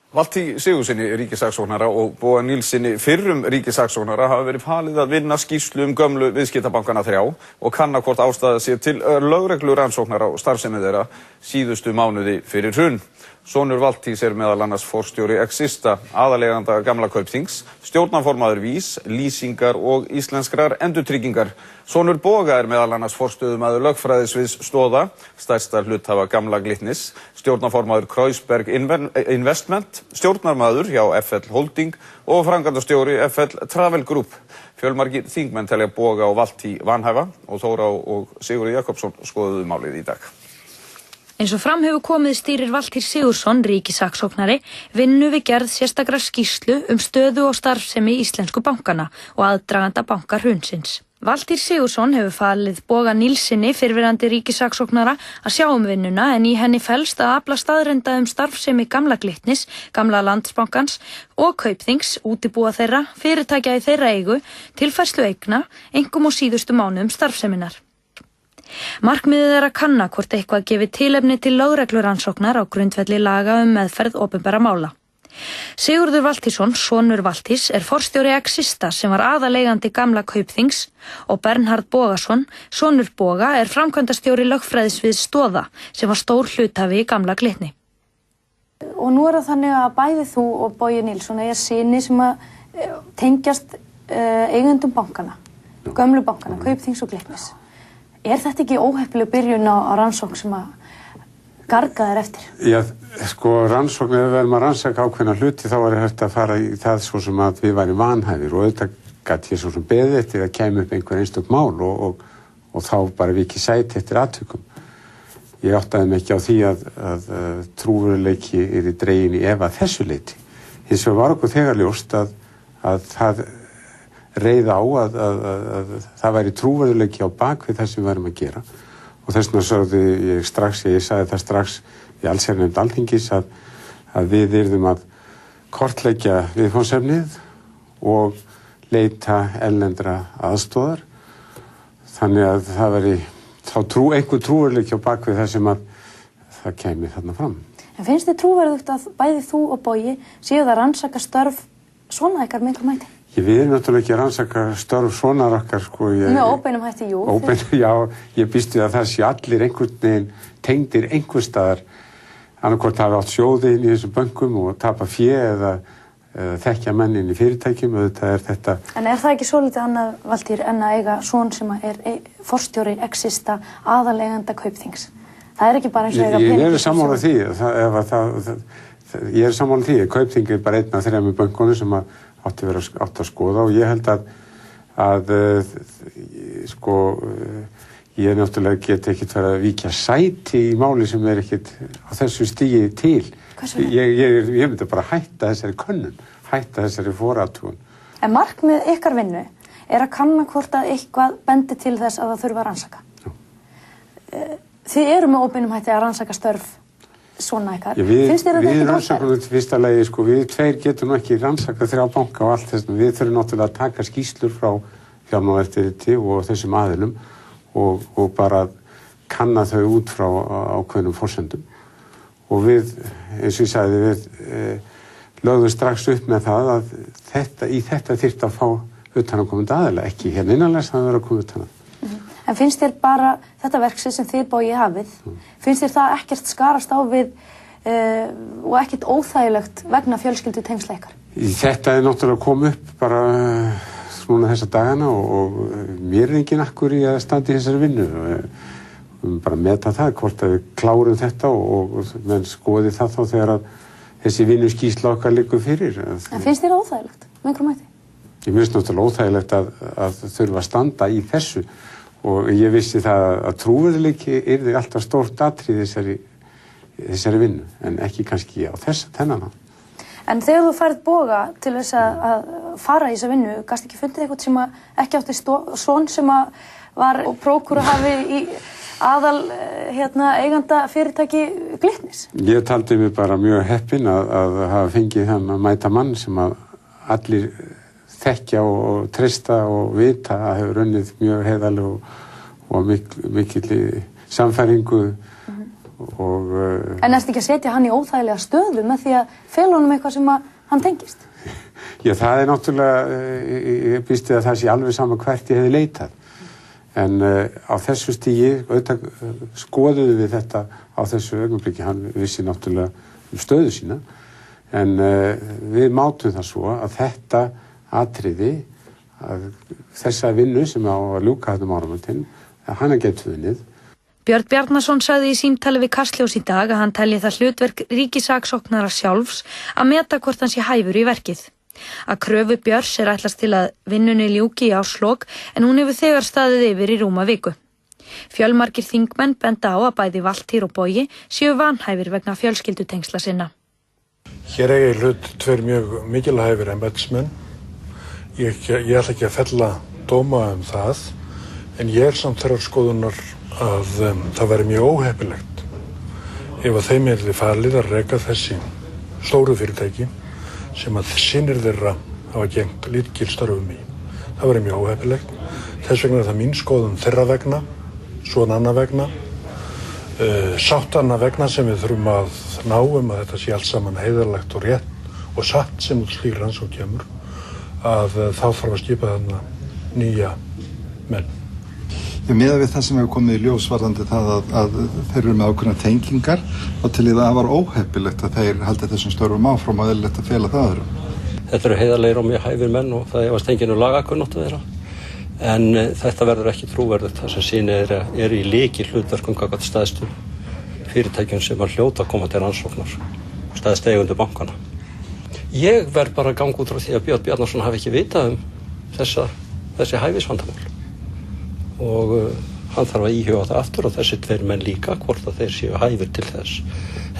Valtý Sigurðssyni ríkissaksóknara og Boga Nílssyni fyrrum ríkissaksóknara hafa verið falið að vinna skýrslu gömlu viðskiptabankana 3 og kanna hvort ástæða sé til lögreglurannsóknar á starfsemi þeirra síðustu mánuði fyrir hrun. Sonur Valtýs meðal annars forstjóri Exista, aðaleiganda gamla Kaupþings, stjórnarformaður VÍS, lýsingar og íslenskrar endurtryggingar. Sonur Boga meðal annars forstöðumaður lögfræðisviðs Stoða, stærsta hluthafa gamla Glitnis, stjórnarformaður Kreuzberg Investment, stjórnarmaður hjá FL Holding og framkvæmdastjóri FL Travel Group. Fjölmargir þingmenn telja Boga og Valtý vanhæfa og Þóra og Sigurður Jakobsson skoðuðu málið í dag. Eins og fram hefur komið stýrir Valtýr Sigurðsson, ríkissaksóknari, vinnu við gerð sérstakrar skýrslu stöðu og starfsemi íslensku bankana og aðdraganda bankahrunsins. Valtýr Sigurðsson hefur falið Boga Nílssyni, fyrrverandi ríkissaksóknara, að sjá vinnuna en í henni felst að afla staðreinda starfsemi gamla Glitnis, gamla Landsbankans og Kaupþings, útibúa þeirra, fyrirtækja í þeirra eigu, tilfærslu eigna, einkum á síðustu mánuðum starfseminnar. Markmiðið að kanna hvort eitthvað gefi tilefni til lögreglurannsóknar á grundvelli laga meðferð opinberra mála. Sigurður Valtýsson, sonur Valtýs, forstjóri Exista sem var aðaleigandi gamla Kaupþings og Bernhard Bogason, sonur Boga, framkvæmdastjóri lögfræðisviðs Stoða sem var stór hluthafi í gamla Glitni. Og nú það þannig að bæði þú og Bogi Nílsson syni sem tengjast eigendum bankana, gömlu bankana, Kaupþings og Glitnis. Þetta ekki óheppileg byrjun á rannsókn sem garga þér eftir? Já, rannsókn, ef við verðum að rannsaka ákveðna hluti, þá hægt að fara í það svo sem að við værum vanhæfir og auðvitað gat ég svo sem beðið eftir að kæmi upp einhver einstök mál og þá bara vikið sæti eftir atvikum. Ég áttaði mig ekki á því að trúverðugleiki í dregin í efa þessu leyti. Hins vegar var okkur þegar ljóst að það reið á að það væri trúverðugleiki á bakvið það sem við værum að gera og þess vegna sagði ég sagði það strax í allsherjarnefnd Alþingis að við yrðum að kortleggja viðfangsefnið og leita erlendra aðstoðar þannig að það væri einhver trúverðugleiki á bakvið það sem að það kæmi þarna fram. En finnst þið trúverðugt að bæði þú og Bogi séu það rannsaka störf svona ykkar með einhver mæti? Við erum náttúrulega ekki að rannsaka störf svona okkar, Með óbeinum hætti, jú. Já, ég býst við að það sé allir einhvern veginn tengdir einhvers staðar, annarkvort hafi átt sjóði inn í þessum bönkum og tapa fé eða þekkja menn inn í fyrirtækjum, auðvitað þetta. En það ekki svolítið annað, Valtýr, en að eiga son sem forstjóri Exista, aðaleiganda Kaupþings? Það ekki bara eins og eiga pening? Ég sammála því, að Kaupþing bara einn af 3 bönkunum sem átti að skoða og ég held að ég náttúrulega get ekkert verið að víkja sæti í máli sem ekkert á þessu stigi til. Ég myndi bara hætta þessari könnun, hætta þessari forathugun. En markmið ykkar vinnu að kanna hvort að eitthvað bendi til þess að það þurfa að rannsaka. Þið eru með óbeinum hætti að rannsaka störf svona ykkar. Finnst þér þetta ekki rannsökum fyrsta lagi, við 2 getum ekki rannsakað 3 banka og allt þess. Við þurfum náttúrulega að taka skýrslur frá Fjármálaeftirliti og þessum aðilum og bara kanna þau út frá ákveðnum forsendum. Og við, eins og ég sagði, við lögðum strax upp með það að þetta þyrfti að fá utanaðkomandi aðila, ekki hérna innanlegs að vera að koma utan að. En finnst þér bara þetta verksvið sem þið Bogi hafið, finnst þér það ekkert skarast á við og ekkert óþægilegt vegna fjölskyldu tengsla ykkar? Þetta náttúrulega komið upp bara svona þessa dagana og mér enginn akkur í að standa í þessari vinnu. Bara meta það, hvort að við klárum þetta og menn skoði það þá þegar að þessi vinnuskýrsla okkar liggur fyrir. En finnst þér óþægilegt með einhverjum hætti? Ég finnst náttúrulega óþægilegt að þurfa að standa í þessu. Og ég vissi það að trúverðugleiki yrði alltaf stórt atriði þessari vinnu, en ekki kannski á þennan. En þegar þú færð Boga til þess að fara í þessa vinnu, gast ekki fundið eitthvað sem ekki átti son sem var prókúruhafi í aðal eiganda fyrirtæki Glitnis? Ég taldi mig bara mjög heppinn að hafa fengið þann að mæta mann sem að allir þekkja og treysta og vita að hefur unnið mjög heiðarlega og mikilli samfæringu En ertu ekki að setja hann í óþægilega stöðu með því að fela honum eitthvað sem að hann tengist? Já, það náttúrulega, ég býst við að það sé alveg sama hvert ég hefði leitað. En á þessu stigi, auðvitað skoðuðu við þetta á þessu augnablikki, hann vissi náttúrulega um stöðu sína, en við mátum það svo að þetta atriði, að þessa vinnu sem á að ljúka þetta áramótin, að hann geti unnið. Björn Bjarnason sagði í símtali við Kastljós í dag að hann telji það hlutverk ríkissaksóknara sjálfs að meta hvort hann sé hæfur í verkið. Að kröfu Björns ætlast til að vinnunni ljúki í árslok en hún hefur þegar staðið yfir í rúma viku. Fjölmargir þingmenn benda á að bæði Valtýr og Bogi séu vanhæfir vegna fjölskyldutengsla sinna. Hér eiga í hlut tveir mjög mikilhæfir embættismenn. Ég ætla ekki að fella dóma það, en ég samt þeirrar skoðunar að það væri mjög óheppilegt ef að þeim yrði falið að reka þessi stóru fyrirtæki sem að synir þeirra hafa gengt lykilstörfum í. Það væri mjög óheppilegt. Þess vegna er það mín skoðun þeirra vegna, svona annað vegna, sáttana vegna sem við þurfum að ná að þetta sé allt saman heiðarlegt og rétt og satt sem út slík rannsókn kemur, að þá þarf að skipa þarna nýja menn. Miðað við það sem hefur komið í ljós varðandi það að þeir eru með ákveðnar tengingar og til í það var óheppilegt að þeir haldi þessum störfum áfram og eðlilegt að fela það öðrum. Þetta eru heiðarlegir og mjög hæfir menn og það efast enginn lagakunnáttu þeirra. En þetta verður ekki trúverðugt þar sem sýnir er í lykilhlutverkum gagnvart stærstu fyrirtækjum sem að hljóta að koma til rannsóknar, stærstu eigendur bankana. Ég verð bara að ganga út frá því að Björn Bjarnason hafi ekki vitað þessi hæfisvandamál. Og hann þarf að íhuga það aftur og þessi tveir menn líka hvort að þeir séu hæfir til þess.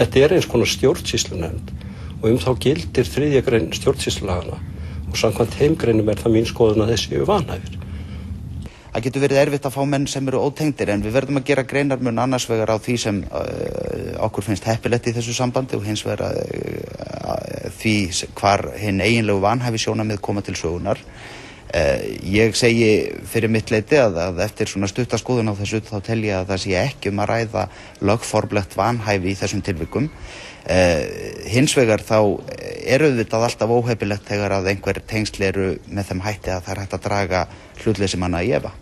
Þetta er eins konar stjórnsýslunefnd og þá gildir 3. grein stjórnsýslulagana og samkvæmt þeim greinum er það mín skoðun að þeir séu vanhæfir. Það getur verið erfitt að fá menn sem eru ótengdir en við verðum að gera greinarmun annars vegar á því sem okkur finnst heppilegt í þessu sambandi og hins vegar því hvar hinn eiginlegu vanhæfi sjónarmið koma til sögunar. Ég segi fyrir mitt leyti að eftir svona stuttaskoðun á þessu þá tel ég að það sé ekki að ræða lögformlegt vanhæfi í þessum tilvikum. Hins vegar þá auðvitað alltaf óheppilegt þegar að einhver tengsl eru með þeim hætti að það er hægt að draga hlutleysi manna í efa.